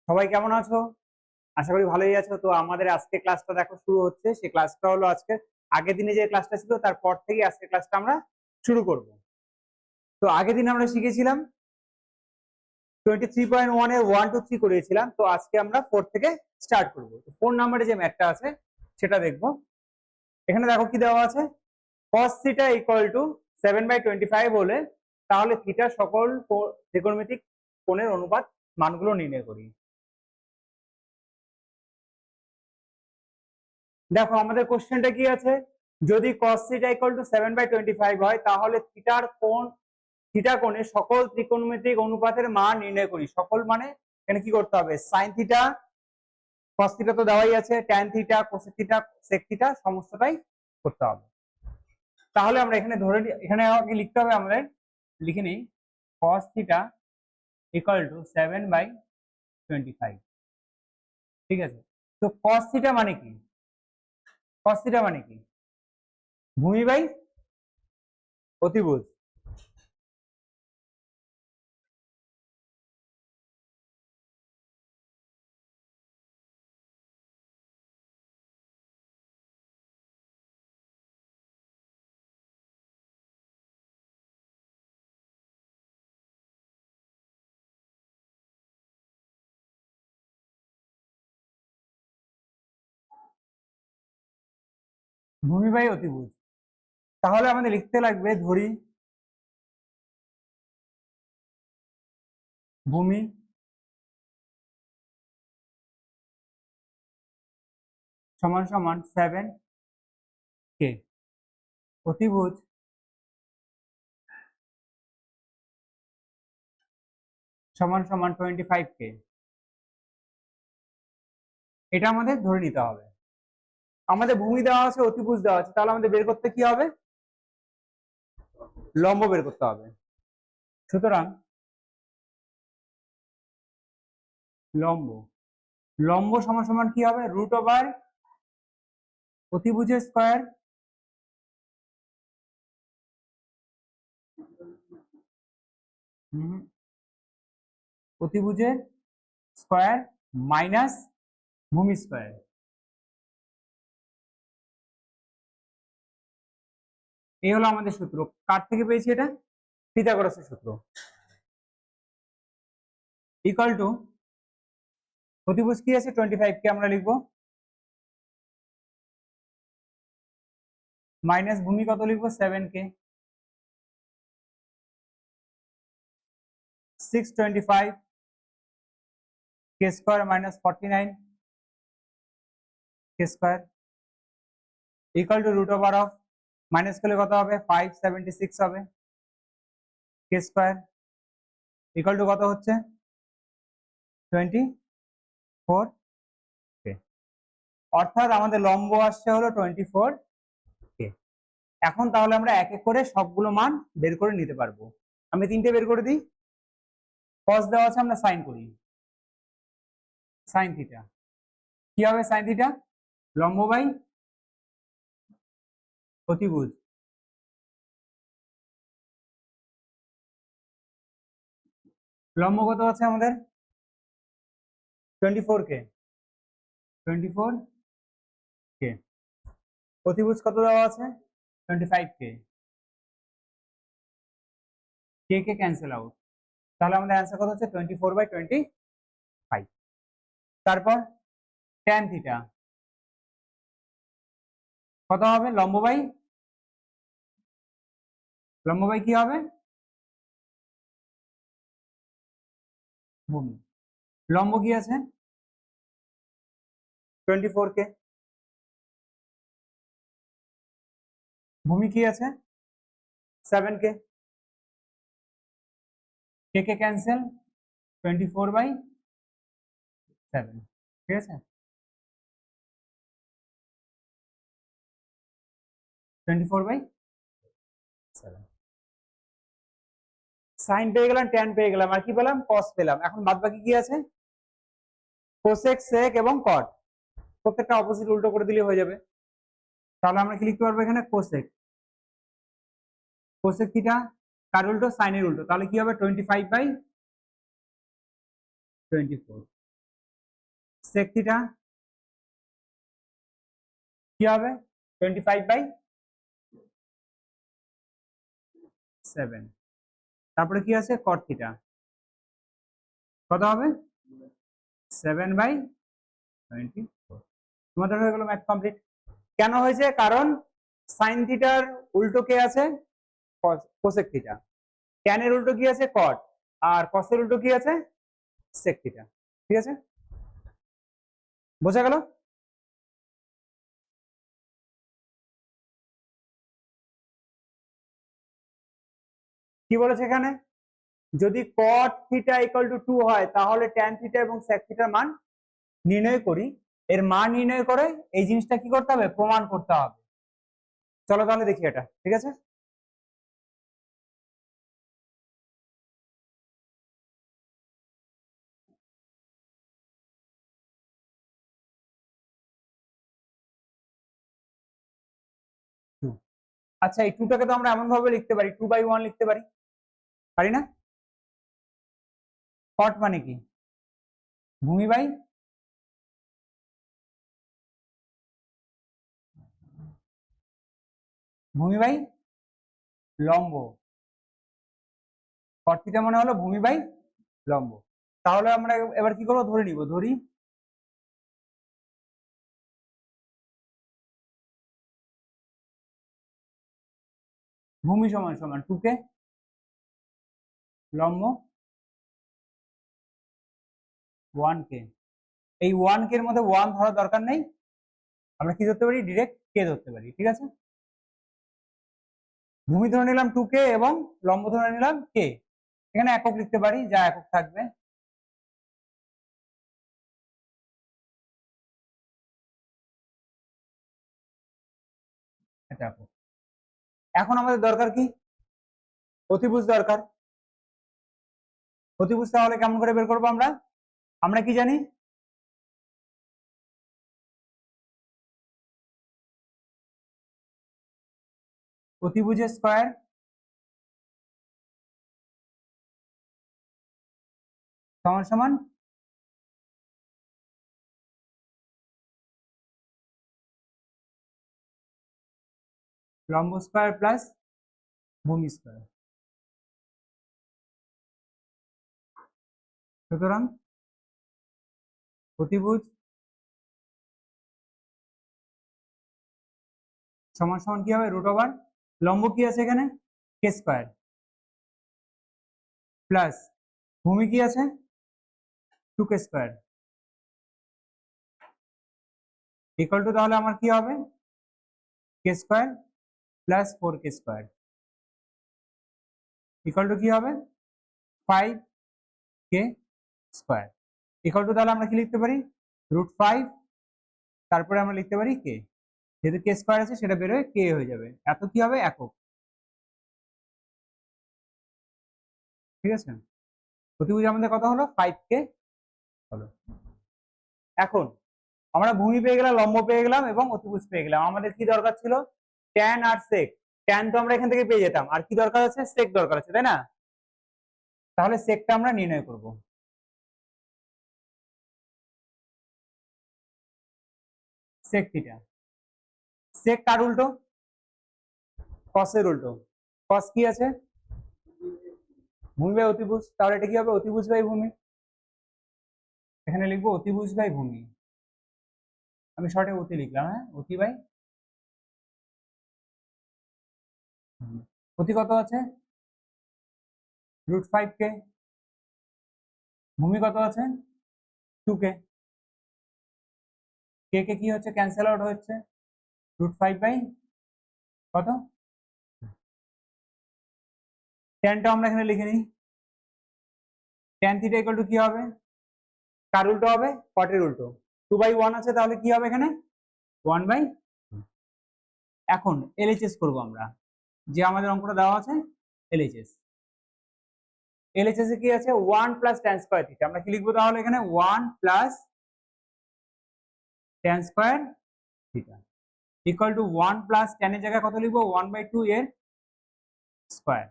সবাই কেমন আছো? আশা করি ভালোই আছো। তো আমাদের আজকে ক্লাসটা দেখো শুরু হচ্ছে। সেই ক্লাসটা হলো আজকে আগের দিনে যে ক্লাসটা ছিল তারপর থেকে আজকে ক্লাসটা আমরা শুরু করব। তো আগের দিন আমরা শিখেছিলাম 23.1 এর 1 2 3 করিয়েছিলাম। তো আজকে আমরা 4 থেকে স্টার্ট করব। তো 4 নম্বরে যে ম্যাথটা আছে সেটা দেখবো। এখানে দেখো কি দেওয়া আছে, cos থিটা ইকুয়াল টু 7/25 হলে তাহলে থিটার সকল ত্রিকোণমিতিক কোণের অনুপাত মানগুলো নির্ণয় করি। দেখো আমাদের কোশ্চেনটা কি আছে, যদি cos থিটা ইকুয়াল টু 7/25 হয় তাহলে থিটা কোণের সকল ত্রিকোণমিতিক অনুপাতের মান নির্ণয় করি। সকল মানে এখানে কি করতে হবে, সাইন থিটা, cos থিটা তো দেওয়াই আছে, tan theta, cosec theta, sec theta সমস্তটাই করতে হবে। তাহলে আমরা এখানে ধরে এখানে আগে লিখতে হবে, আমাদের লিখে নিই cos থিটা ইকুয়াল টু 7/25। ঠিক আছে, তো cos থিটা মানে কি? cos থিটা মানে কি? ভূমি বাই অতিভুজ। ভূমি বাই অতিভুজ। তাহলে আমাদের লিখতে লাগবে, ধরি ভূমি সমান সমান 7 কে, অতিভুজ সমান সমান 25 কে। এটা আমাদের ধরে নিতে হবে। আমাদের ভূমি দেওয়া আছে, অতিভুজ দেওয়া আছে, তাহলে আমাদের বের করতে কি হবে, লম্ব বের করতে হবে। সুতরাং লম্ব লম্ব সমান সমান কি হবে, রুট ওভার অতিভুজের স্কয়ার অতিভুজের স্কয়ার মাইনাস ভূমি স্কয়ার। এই হলো আমাদের সূত্র। কার থেকে পেয়েছি এটা? পিথাগোরাসের সূত্র। ইকুয়াল টু অতিভুজ কি আছে 25 কে আমরা লিখবো, মাইনাস ভূমি কত লিখবো 7 কে, 625 কে স্কয়ার মাইনাস 49 কে square equal to root over of, minus করলে কত হবে 576 হবে কে স্কয়ার ইকুয়াল টু কত হচ্ছে 24 কে। অর্থাৎ আমাদের লম্ব আসছে হলো 24 কে। এখন তাহলে আমরা এক এক করে সবগুলো মান বের করে নিতে পারবো। আমি 3টে বের করে দিই। cos দেওয়া আছে, আমরা সাইন করি, সাইন থিটা কি হবে, সাইন থিটা লম্ব বাই অতিভুজ। লম্ব কত আছে আমাদের 24 কে, 24 কে, অতিভুজ কত দেওয়া আছে 25 কে, কে কে ক্যান্সেল আউট। তাহলে আমাদের অ্যান্সার কত হচ্ছে 24/25। তারপর ট্যান থিটা কত হবে, লম্ব বাই কি হবে, ভূমি। লম্ব কি আছে 24 কে, ভূমি কি আছে 7 কে, কে কে ক্যান্সেল 24/7। ঠিক আছে, 24/7। সাইন পেয়ে গেলাম, ট্যান পেয়ে গেলাম, আর কি পেলাম, কস পেলাম। এখন বাদ বাকি কি আছে, কোসেক, সেক এবং কট। প্রত্যেকটা অপোজিট উল্টো করে দিলে হয়ে যাবে। তাহলে আমরা কি লিখতে পারবো এখানে, কোসেক, কোসেক থিটা কার উল্টো, সাইনের উল্টো, তাহলে কি হবে 25/24। sec থিটা কি হবে 25/7। তারপরে কি আছে cot থিটা কত হবে 7/24। তোমাদের হয়ে গেল ম্যাথ কমপ্লিট। কেন হয়েছে? কারণ সাইন থিটার উল্টো কে আছে কোসেক থিটা, ট্যান এর উল্টো কি আছে কট, আর কসের উল্টো কি আছে সেক থিটা। ঠিক আছে, বোঝা গেল? কি বলেছে এখানে? যদি cot থিটা ইকুয়াল টু 2 হয় তাহলে ট্যান থিটা এবং সেক থিটার মান নির্ণয় করি। এর মান নির্ণয় করে এই জিনিসটা কি করতে হবে? প্রমাণ করতে হবে। চলো তাহলে দেখি এটা। ঠিক আছে, আচ্ছা এই টুটাকে তো আমরা এমন ভাবে লিখতে পারি 2/1 লিখতে পারি, পারি না? কট মানে কি? ভূমি বাই লম্ব। কট থিটা মানে হলো ভূমি বাই লম্ব। তাহলে আমরা এবার কি করবো? ধরে নিব, ধরি ভূমি সমান সমান 2k, লম্ব 1k। এই 1k এর মধ্যে 1 ধরার দরকার নেই, আমরা কি ধরতে পারি? ডিরেক্ট কে ধরতে পারি। ঠিক আছে, ভূমি ধরে নিলাম 2k এবং লম্ব ধরে নিলাম k। এখানে একক লিখতে পারি, যা একক থাকবে। এটা একক। এখন আমাদের দরকার কি? অতিভুজ দরকার। অতিভুজ তাহলে কেমন করে বের করবো আমরা? আমরা কি জানি? অতিভুজের স্কয়ার সমান সমান লম্ব স্কয়ার প্লাস ভূমি স্কয়ার। সুতরাং অতিভুজ সমান সমান কি হবে? রুট ওভার লম্ব কি আছে এখানে? কে স্কয়ার প্লাস ভূমি কি আছে? 2k স্কয়ার ইকুয়াল টু, তাহলে আমার কি হবে? K square plus 4k square equal to কি হবে? 5k স্কয়ার ইকুয়াল টু, তাহলে আমরা কি লিখতে পারি? √5, তারপরে আমরা লিখতে পারি কে। যেহেতু কে স্কয়ার আছে সেটা বেরোয় কে হয়ে যাবে। এত কি হবে? একক। ঠিক আছে, অতিভুজ আমাদের কত হলো? 5k হলো। এখন আমরা ভূমি পেয়ে গেলাম, লম্ব পেয়ে গেলাম এবং অতিভুজ পেয়ে গেলাম। আমাদের কি দরকার ছিল? ট্যান আর সেক। ট্যান তো আমরা এখান থেকে পেয়ে যেতাম, আর কি দরকার আছে? সেক দরকার আছে, তাই না? তাহলে সেকটা আমরা নির্ণয় করব। সেক থিটা, সেক কার উল্টো? কসের উল্টো। কস কি আছে? ভূমি বাই অতিভুজ। তাহলে এটা কি হবে? অতিভুজ বাই ভূমি। এখানে লিখবো অতিভুজ বাই ভূমি। আমি শর্টে অতি লিখলাম, হ্যাঁ, অতি বাই ভূমি। অতি কত আছে? √5k। ভূমি কত আছে? 2k। কে কে কি হচ্ছে? ক্যান্সেল আউট হচ্ছে। √5 বাই কত? ট্যানটা আমরা এখানে লিখে নিই। ট্যান থিটা ইকুয়াল টু কি হবে? কার উল্টো হবে? কটের উল্টো। 2/1 আছে, তাহলে কি হবে এখানে? 1/। এখন এলএইচএস করবো আমরা, যে আমাদের অঙ্কটা দেওয়া আছে এলএইচএস। এলএইচএস এ কি আছে? 1 প্লাস ট্যান স্কয়ার থিটা। আমরা কি লিখবো তাহলে এখানে? 1 plus tan square theta equal to 1 plus ট্যানের জায়গায় কত লিখবো? 1/2 এর square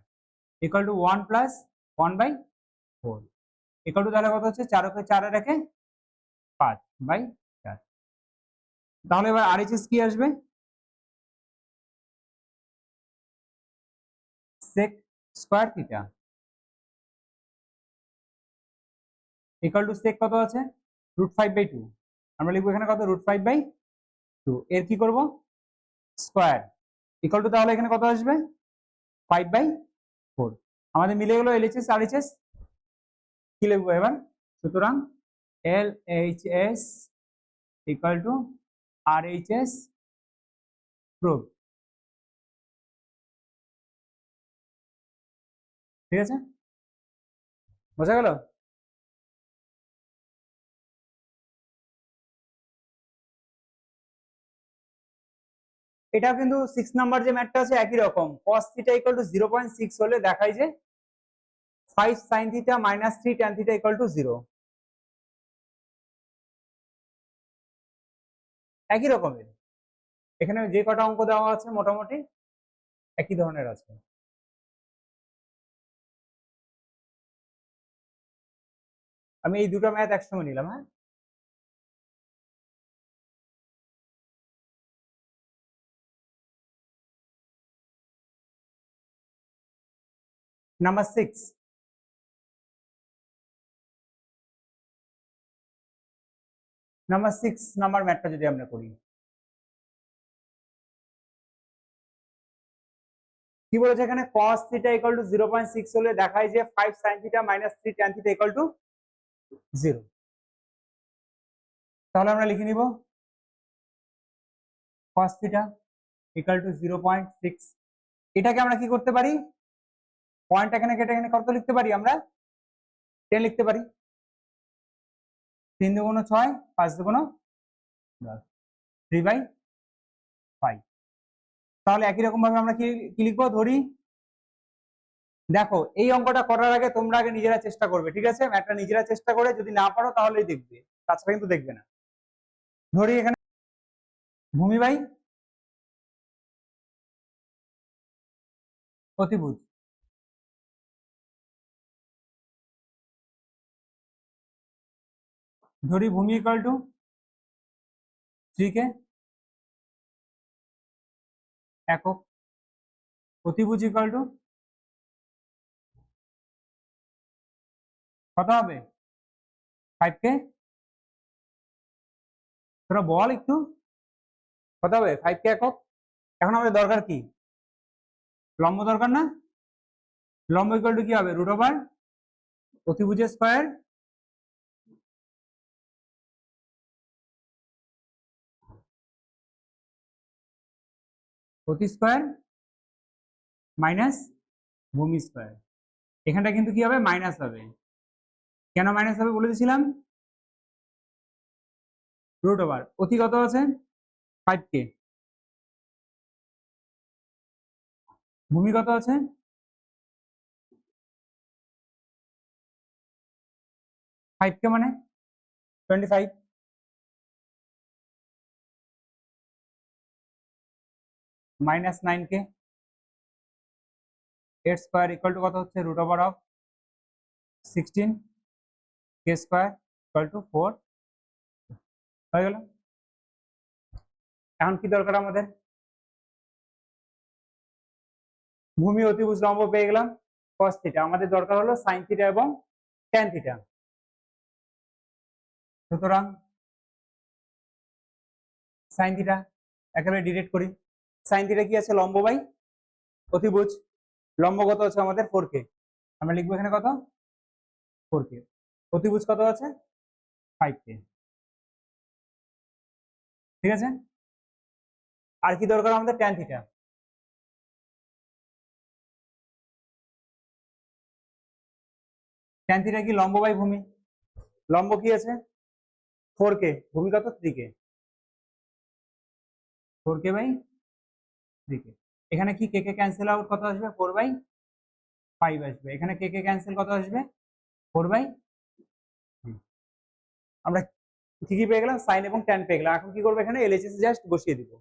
equal to 1 plus 1/4 equal to, তাহলে কত হচ্ছে? 4 কে 4 রেখে 5/4। তাহলে এবার আরএইচএস কি আসবে? Sec square theta equal to sec কত আছে? √5/2। আমরা লিখবো এখানে কত? √5/2। এর কি করব? স্কয়ার ইকুয়াল টু, তাহলে এখানে কত আসবে? 5/4। আমাদের মিলে গেল এলএইচএস আরএইচএস। কি লিখবো এবার? সুতরাং LHS equal to RHS prove. ঠিক আছে, বোঝা গেল? এটাও কিন্তু 6 নাম্বার যে ম্যাথটা আছে একই রকম। cos থিটা ইকুয়াল টু 0.6 হলে দেখায় যে 5 sin theta minus 3 tan theta equal two 0। একই রকমের, এখানে যে কটা অঙ্ক দেওয়া আছে মোটামুটি একই ধরনের আছে। আমি এই দুটো ম্যাথ একসঙ্গে নিলাম। হ্যাঁ, নাম্বার 6। নাম্বার 6 নাম্বার ম্যাথটা যদি আমরা করি, কি বলেছে এখানে? cos থিটা ইকুয়াল টু 0.6 হলে দেখায় যে 5 sin theta minus 3 tan theta equal two 0। তাহলে আমরা লিখে নিব cos থিটা ইকুয়াল টু 0.6। এটাকে আমরা কি করতে পারি? পয়েন্ট এখানে কেটে এখানে কত লিখতে পারি? আমরা 10 লিখতে পারি। 3 দুগুণ 6, 5 দুগুণ 10, 3/5। তাহলে একই রকম ভাবে আমরা কি লিখবো? ধরি, দেখো এই অঙ্কটা করার আগে তোমরা আগে নিজেরা চেষ্টা করবে, ঠিক আছে? ম্যাথটা নিজেরা চেষ্টা করে, যদি না পারো তাহলেই দেখবে, তাছাড়া কিন্তু দেখবে না। ধরি এখানে ভূমি বাই অতিভুজ, ধরি ভূমি ইকুয়াল টু 3k একক, অতিভুজ ইকুয়াল টু কত হবে? 5k। তোরা বল একটু কত হবে? 5k একক। এখন আমাদের দরকার কি? লম্ব দরকার না? লম্ব ইকুয়াল টু কি হবে? √, অতিভুজের স্কয়ার অতি স্কয়ার মাইনাস ভূমি স্কয়ার। এখানটা কিন্তু কি হবে? মাইনাস হবে। কেন মাইনাস হবে বলে দিয়েছিলাম? √, অতি কত আছে? 5k, ভূমি কত আছে? 5k মানে 25 মাইনাস 9k এর স্কয়ার ইকুয়াল টু কত হচ্ছে? √16 k স্কয়ার ইকুয়াল টু 4 হয়ে গেল। এখন কি দরকার আমাদের? ভূমি অতিভুজ লম্ব পেয়ে গেলাম। cos থিটা আমাদের দরকার হলো sin থিটা এবং tan থিটা। সুতরাং sin থিটা একেবারে ডিরেক্ট করি। sin থিটা কি আছে? লম্ব বাই অতিভুজ। লম্ব কত আছে আমাদের? 4k। আমরা লিখবো এখানে কত? 4k। অতিভুজ কত আছে? 5k। ঠিক আছে, আর কি দরকার আমাদের? tan theta. tan থিটা কি? লম্ব বাই ভূমি। লম্ব কি আছে? 4k, ভূমি কত? 3k। 4k by 3k। এখানে কি কে কে ক্যান্সেল আউট, কত আসবে? 4/5 আসবে। এখানে কে কে ক্যান্সেল, কত আসবে? 4/3। আমরা ঠিকই পেয়ে গেলাম, সাইন এবং ট্যান পেয়ে গেলাম। এখন কি করবো? এখানে এলএইচএস জাস্ট বসিয়ে দিব।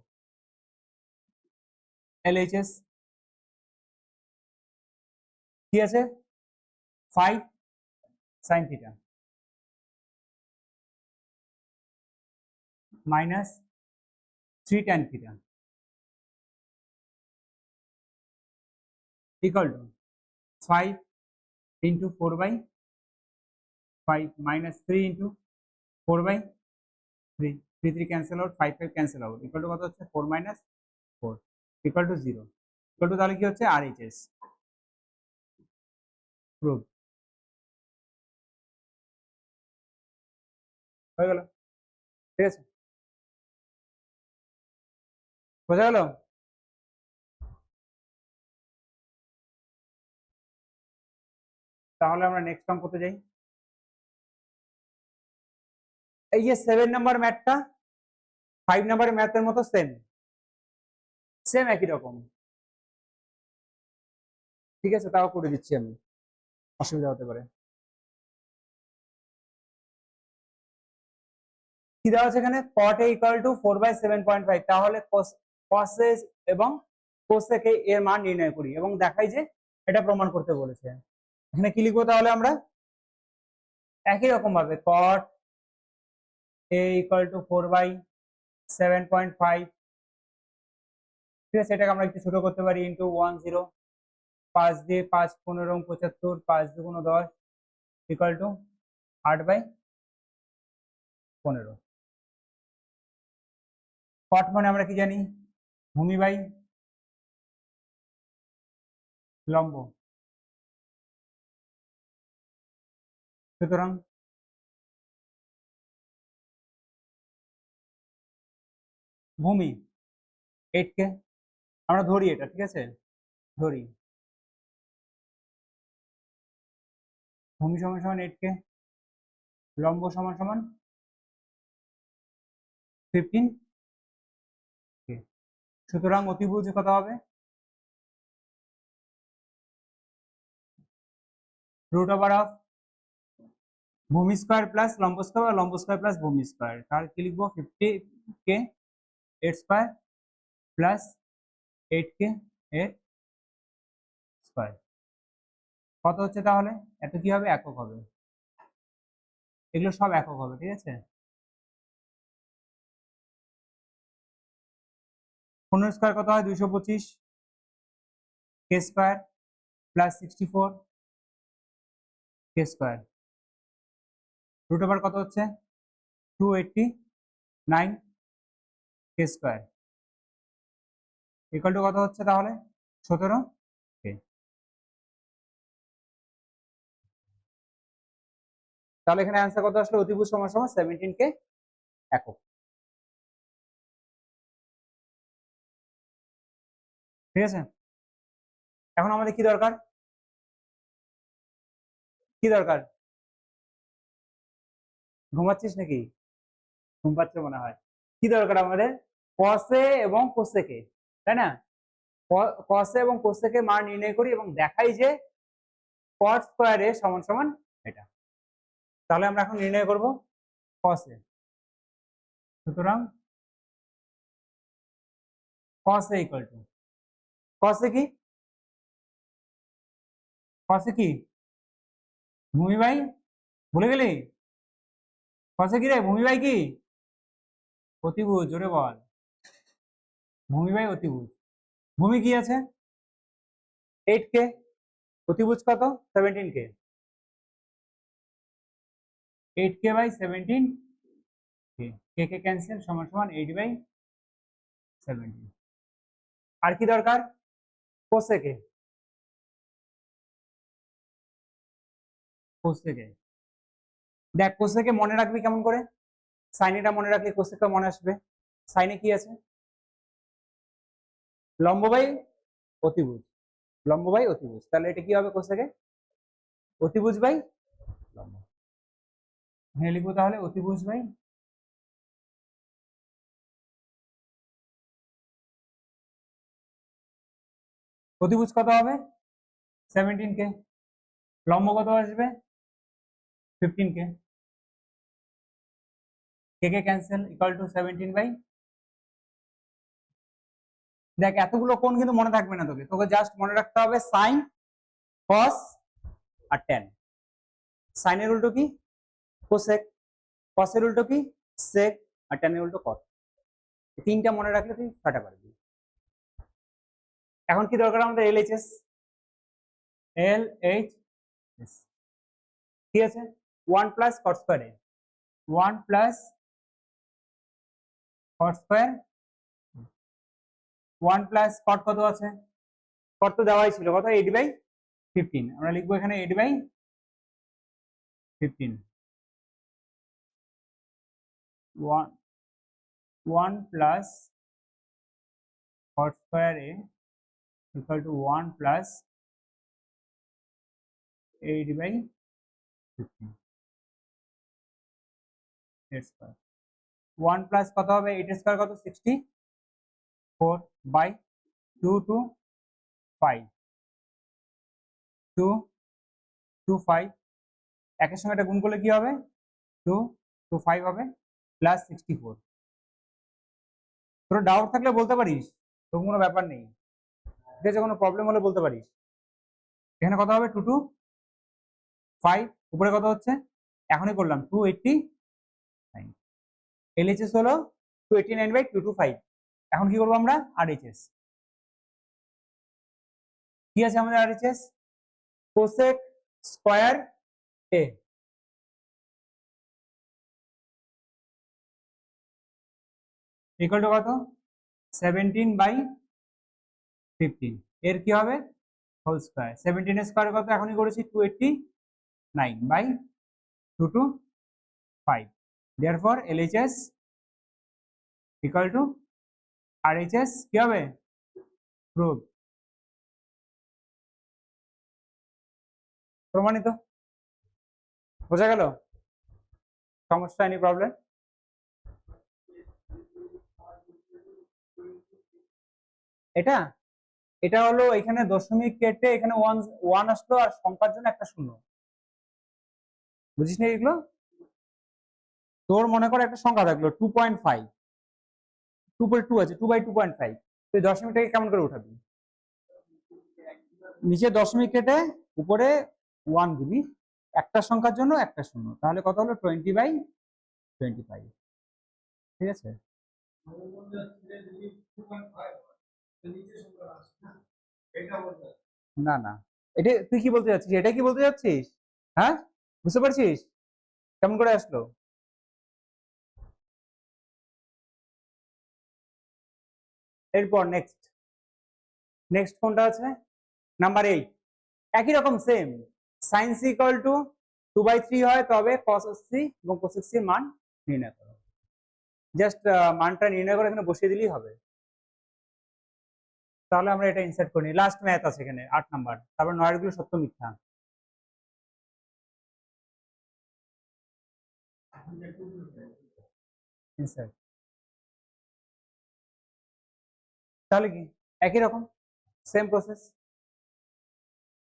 এলএইচএস কি আছে? 5 sin theta minus 3 tan theta equal two 5 into 4/5 minus 3 into 4/3 3 cancel out 5 5 cancel out equal to কত হচ্ছে 4 minus 4 equal to 0 equal to তাহলে কি হচ্ছে RHS প্রুভ হয়ে গেল ঠিক আছে বোঝা গেল তাহলে আমরা নেক্সট টার্ম করতে যাই এই যে 7 নাম্বার ম্যাথটা 5 নাম্বারের ম্যাথের মতো সেম একই রকম ঠিক আছে তাও করে দিচ্ছি আমি অসুবিধা হতে পারে কি দেওয়া আছে এখানে cot a equal to 4/7.5 তাহলে cos a এবং cosec এর মান নির্ণয় করি এবং দেখাই যে এটা প্রমাণ করতে বলেছে এখানে কি লিখবো তাহলে আমরা একই রকম ভাবে cot a equal to 4/7.5 ঠিক আছে এটাকে আমরা একটু ছোট করতে পারি ইন্টু 10 5 দিয়ে 5 15 75 5 দুগুণ 10 ইকুয়াল টু 8/15 কট মানে আমরা কি জানি ভূমি বাই লম্ব সুতরাং ভূমি 8 কে আমরা ধরি এটা ঠিক আছে ধরি ভূমি সমান সমান 8 কে লম্ব সমান সমান 15 কে সুতরাং অতিভুজ কত হবে রুট ওভার অফ ভূমি স্কয়ার প্লাস লম্ব স্কয়ার লম্ব স্কয়ার প্লাস ভূমি স্কয়ার তাহলে কি লিখবো 50 কে 8 স্কয়ার প্লাস 8 কে 8 স্কয়ার কত হচ্ছে তাহলে এত কি হবে একক হবে এগুলো সব একক হবে ঠিক আছে 15 স্কয়ার কত হয় 225 কে স্কয়ার প্লাস 64 কে স্কয়ার রুট ওভার কত হচ্ছে 289 কে স্কয়ার ইকুয়াল টু কত হচ্ছে তাহলে 17 কে তাহলে এখানে অ্যান্সার কত আসলে অতিভুজ সমান সমান 17 কে একক ঠিক আছে এখন আমাদের কি দরকার ঘুমাচ্ছিস নাকি ঘুম পাচ্ছে মনে হয় কি দরকার আমাদের cos a এবং cosec a তাই না cos a এবং cosec a মান নির্ণয় করি এবং দেখাই যে cot স্কয়ার a সমান সমান এটা তাহলে আমরা এখন নির্ণয় করব cos a সুতরাং cos a equal to cos a কি cos a কি ভূমি ভাই ভুলে গেলি cos a কি রে ভূমি ভাই কি অতিভুজ জোরে বল ভূমি বাই অতিভুজ ভূমি কি আছে 8 কে অতিভুজ কত 17 কে 8 কে by 17 K K K cancel সমান সমান 8/17 আর কি দরকার কোসেকে দেখ কোসেকে মনে রাখবি কেমন করে সাইনেটা মনে রাখলে কোসেকে মনে আসবে সাইনে কি আছে লম্ব বাই অতিভুজ তাহলে এটা কি হবে কোসেকে অতিভুজ বাই লম্ব হ্যাঁ লিখবো তাহলে অতিভুজ বাই অতিভুজ কত হবে 17 কে লম্ব কত আসবে 15 কে কে ক্যান্সেল ইকুয়াল টু 17 বাই দেখ এতগুলো কোণ কিন্তু মনে থাকবে না তোকে জাস্ট মনে রাখতে হবে সাইন কস আর ট্যান সাইনের উল্টো কি কোসেক কসের উল্টো কি সেক আর tan এর উল্টো cos। তিনটা মনে রাখলে তুই ছয়টা পারবি। এখন কি দরকার আমাদের LHS, LHS ঠিক আছে, 1 plus cos square a, 1 plus cos square, 1 plus cot কত আছে, cot তো দেওয়াই ছিল, কত 8/15, আমরা লিখবো এখানে 8/15, 1 plus cot square a equal to 1 plus 8/15 8 square, 1 plus কত হবে 8 স্কয়ার কত 64 বাই 2 to 5, 2 to 5, একের সঙ্গে এটা গুণ করলে কি হবে 2 to 5 হবে প্লাস 64। তোর ডাউট থাকলে বলতে পারিস, তোর কোনো ব্যাপার নেই, ঠিক আছে, কোনো প্রবলেম হলে বলতে পারিস। এখানে কত হবে 2 to 5, উপরে কত হচ্ছে এখনই করলাম 289, LHS হলো 289/225। এখন কি করবো আমরা RHS, কি আছে আমাদের RHS, cosec square a equal to কত 17/15, এর কি হবে হোল স্কয়ার, 17 এর স্কয়ার কত এখনই করেছি 289/225, therefore LHS equal to RHS কি হবে প্রুভ, প্রমাণিত, বোঝা গেল, সমস্যা এনি প্রবলেম। এটা এটা হলো এখানে দশমিক কেটে এখানে 1 আসলো আর সংখ্যার জন্য একটা শূন্য, বুঝিস না এগুলো, তোর মনে কর একটা সংখ্যা থাকলো 2.5, 2/2 আছে 2/2.5, তুই দশমিকটাকে কেমন করে উঠাবি, নিচে দশমিক কেটে উপরে 1 দিবি, একটা সংখ্যার জন্য একটা শূন্য, তাহলে কত হলো 20/25, ঠিক আছে। না না, এটা তুই কি বলতে যাচ্ছিস, এটা কি বলতে যাচ্ছিস, হ্যাঁ বুঝতে পারছিস কেমন করে আসলো। এরপর নেক্সট নেক্সট কোনটা আছে নাম্বার 8, একই রকম same, sin c equal to 2/3 হয় তবে cos c এবং cos c এর মান নির্ণয় করো, জাস্ট মানটা নির্ণয় করে এখানে বসিয়ে দিলেই হবে। তাহলে আমরা এটা ইনসার্ট করি, লাস্ট ম্যাথ আছে এখানে 8 নাম্বার, তারপর 9 গুলো সত্য মিথ্যা। ইনসার্ট, তাহলে কি একই রকম সেম প্রসেস,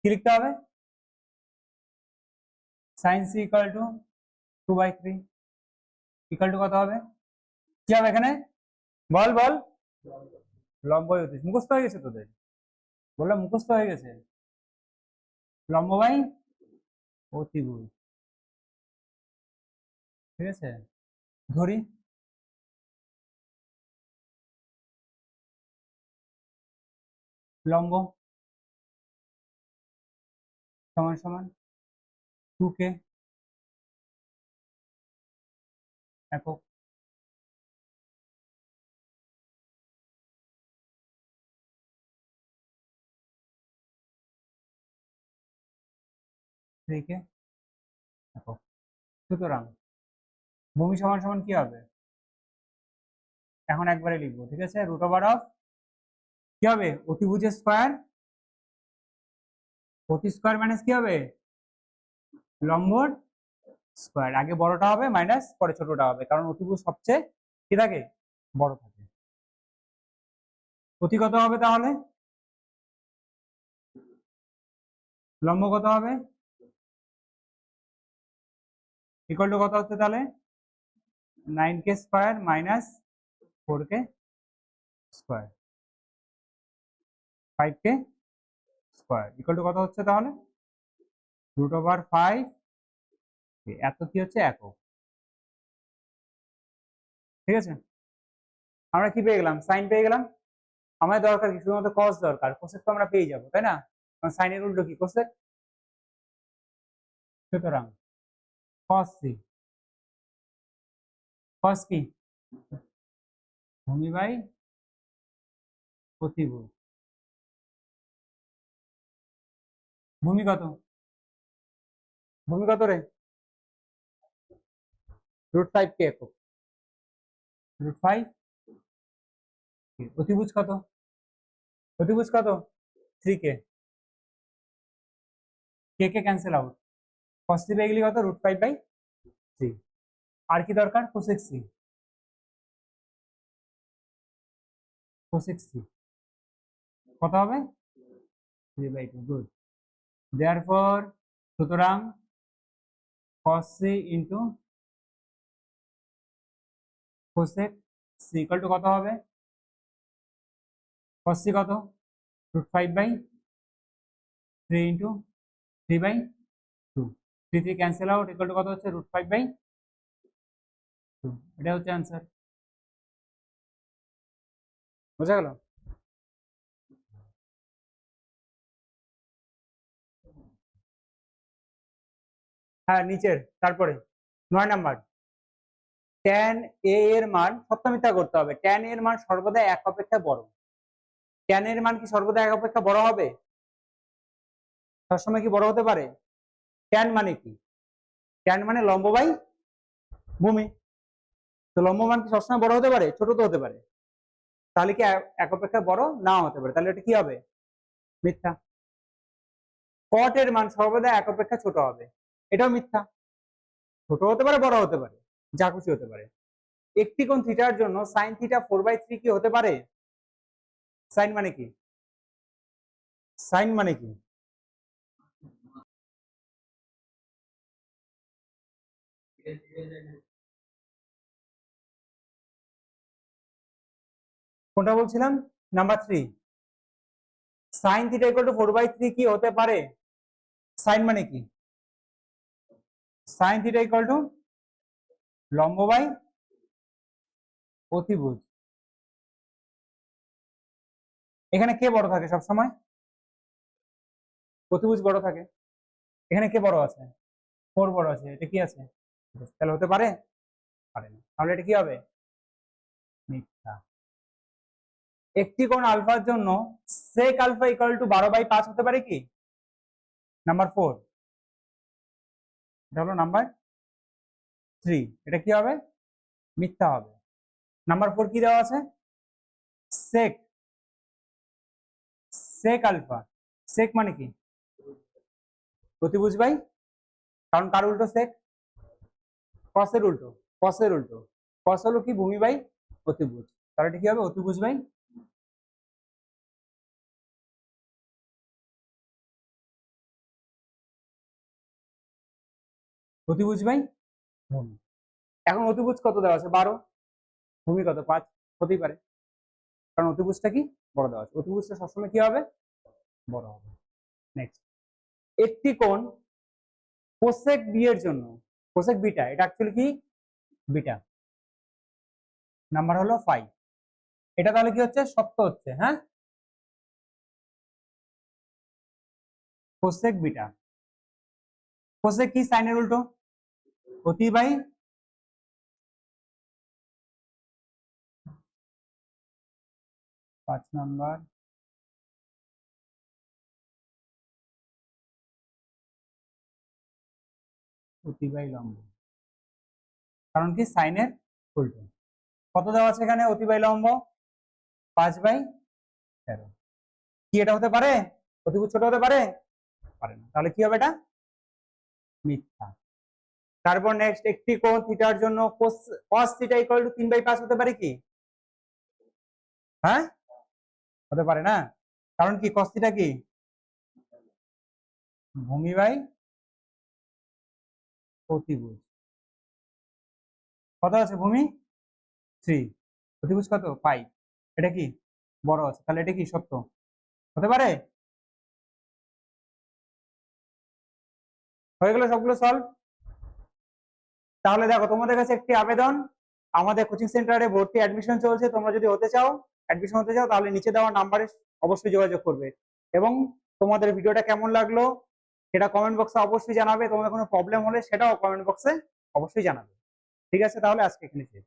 কি লিখতে হবে sin c equal to 2/3 equal to কত হবে, কি হবে এখানে বল বল, লম্ব বাই অতিভুজ, মুখস্থ হয়ে গেছে তোদের, বললাম মুখস্থ হয়ে গেছে, লম্ব বাই অতিভুজ, ঠিক আছে, ধরি লম্ব সমান সমান 2k একক, কে একক, সুতরাং ভূমি সমান সমান কি হবে, এখন একবারে লিখবো, ঠিক আছে, রুট ওভার অফ কি হবে অতিভুজের স্কয়ার, অতি স্কয়ার মাইনাস কি হবে লম্বর স্কয়ার, আগে বড়টা হবে মাইনাস পরে ছোটটা হবে, কারণ অতিভুজ সবচেয়ে কি থাকে বড় থাকে। অতি কত হবে তাহলে, লম্ব কত হবে ইকুয়াল টু কত হচ্ছে তাহলে 9k square minus 4k square 5k square equal two কত হচ্ছে তাহলে রুট ওভার 5, এত কি হচ্ছে একক, ঠিক ঠিক আছে, আমরা কি পেয়ে গেলাম? সাইন পেয়ে গেলাম। আমাদের দরকার কি? শুধুমাত্র কস দরকার, কোসেক তো আমরা পেয়ে যাবো, তাই না? সাইনের উল্টো কি? কোসেক। সুতরাং কস সি, কস কি? ভূমি বাই প্রতিভুজ। ভূমি কত? ভূমি কত রে? √5 কে একক, √5। অতিভুজ কত? অতিভুজ কত? 3 কে। কে কে ক্যান্সেল আউট, cos c পেয়ে গেলি কত? √5/3। আর কি দরকার? cosec c, cosec c কত হবে? 3/2। গুড। দেয়ারফর সুতরাং cos c into cosec c equal to কত হবে? cos c কত? √5/3 into 3/2। 3 cancel out, equal to কত হচ্ছে? √5/2। এটা হচ্ছে অ্যান্সার। বোঝা গেল? হ্যাঁ, নিচের তারপরে 9 নাম্বার, tan a এর মান সত্য মিথ্যা করতে হবে। tan a এর মান সর্বদা 1 অপেক্ষা বড়। tan এর মান কি সর্বদা 1 অপেক্ষা বড় হবে? সবসময় কি বড় হতে পারে? tan মানে কি? tan মানে লম্ব বাই ভূমি। তো লম্ব মান কি সবসময় বড় হতে পারে? ছোট তো হতে পারে। তাহলে কি 1 অপেক্ষা বড় নাও হতে পারে, তাহলে এটা কি হবে? মিথ্যা। cot এর মান সর্বদা 1 অপেক্ষা ছোট হবে, এটাও মিথ্যা। ছোট হতে পারে, বড় হতে পারে, যা খুশি হতে পারে। একটি কোণ থিটার জন্য sin θ 4/3 কি হতে পারে? সাইন মানে কি? সাইন মানে কি? কোনটা বলছিলাম? নাম্বার 3, sin θ 4/3 কি হতে পারে? সাইন মানে কি? sin θ লম্ব বাই অতিভুজ। এখানে কে বড় থাকে সব সময়? অতিভুজ বড় থাকে। এখানে কে বড় আছে? 4 বড় আছে, এটা কি আছে? তাহলে হতে পারে? পারে না। তাহলে এটা কি হবে? মিথ্যা। একটি কোণ আলফার জন্য sec আলফা ইকুয়াল টু 12/5 হতে পারে কি? নাম্বার 4, এটা হলো নাম্বার 3, এটা কি হবে? মিথ্যা হবে। নাম্বার 4 কি দেওয়া আছে? sec, sec alpha. sec মানে কি? প্রতিভুজ বাই, কারণ কার উল্টো? sec, cos এর উল্টো, cos এর উল্টো। cos হলো কি? ভূমি বাই অতিভুজ, তাহলে এটা কি হবে? অতিভুজ বাই। অতিভুজ বাই ভূমি। এখন অতিভুজ কত দেওয়া আছে? 12, ভূমি কত? 5, হতেই পারে, কারণ অতিভুজটা কি? বড় দেওয়া আছে। অতিভুজটা সবসময় কি হবে? বড় হবে। নেক্সট, একটি কোণ কোসেক বি এর জন্য, কোসেক বিটা, এটা অ্যাকচুয়ালি কি? বিটা, নাম্বার হলো 5। এটা তাহলে কি হচ্ছে? সত্য হচ্ছে। হ্যাঁ, কোসেক বিটা। কোসেক কি? সাইনের উল্টো, অতি বাই 5 নাম্বার, অতি বাই লম্ব, কারণ কি? সাইনের উল্টো। কত দেওয়া আছে এখানে? অতি বাই লম্ব 5/13। কি এটা হতে পারে? অতিভুজ ছোট হতে পারে? পারে না। তাহলে কি হবে? এটা মিথ্যা। তারপর নেক্সট, একটি কোণ থিটার জন্য cos θ ইকুয়াল টু 3/5 হতে পারে কি? হ্যাঁ, হতে পারে না, কারণ কি? cos θ কি? ভূমি বাই অতিভুজ। কত আছে ভূমি? 3, অতিভুজ কত? 5, এটা কি? বড় আছে, তাহলে এটা কি? সত্য হতে পারে? হয়ে গেল সবগুলো সলভ। তাহলে দেখো, তোমাদের কাছে একটি আবেদন, আমাদের কোচিং সেন্টারে ভর্তি অ্যাডমিশন চলছে, তোমরা যদি অ্যাডমিশন হতে চাও তাহলে নিচে দেওয়া নাম্বারে অবশ্যই যোগাযোগ করবে। এবং তোমাদের ভিডিওটা কেমন লাগলো সেটা কমেন্ট বক্সে অবশ্যই জানাবে, তোমাদের কোনো প্রবলেম হলে সেটাও কমেন্ট বক্সে অবশ্যই জানাবে। ঠিক আছে, তাহলে আজকে এখানে শেষ।